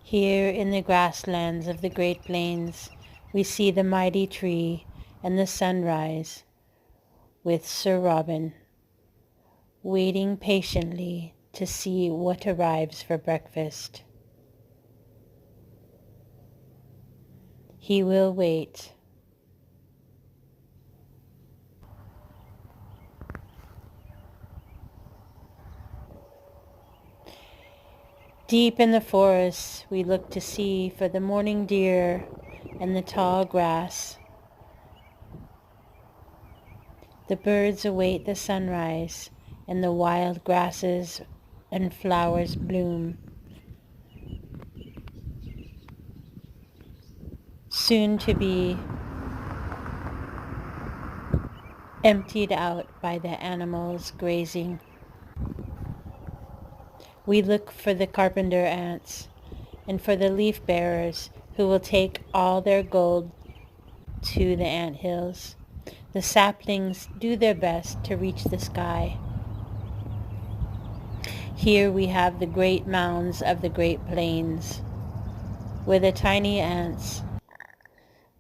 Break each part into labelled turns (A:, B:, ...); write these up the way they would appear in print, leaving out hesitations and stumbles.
A: Here in the grasslands of the Great Plains, we see the mighty tree and the sunrise with Sir Robin, waiting patiently to see what arrives for breakfast. He will wait. Deep in the forest, we look to see for the morning deer and the tall grass. The birds await the sunrise, and the wild grasses and flowers bloom. Soon to be emptied out by the animals grazing. We look for the carpenter ants and for the leaf bearers who will take all their gold to the ant hills. The saplings do their best to reach the sky. Here we have the great mounds of the Great Plains, where the tiny ants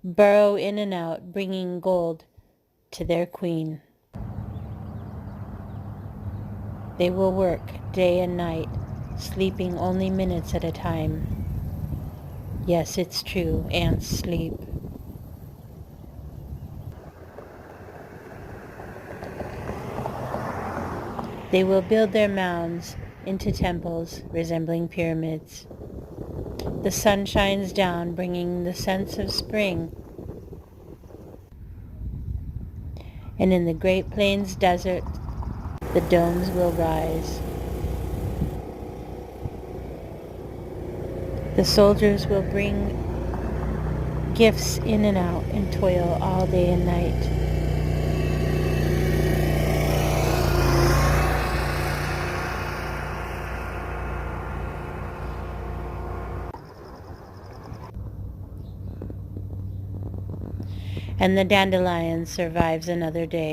A: burrow in and out, bringing gold to their queen. They will work day and night, sleeping only minutes at a time. Yes, it's true, ants sleep. They will build their mounds into temples resembling pyramids. The sun shines down, bringing the sense of spring. And in the Great Plains desert, the domes will rise. The soldiers will bring gifts in and out and toil all day and night. And the dandelion survives another day.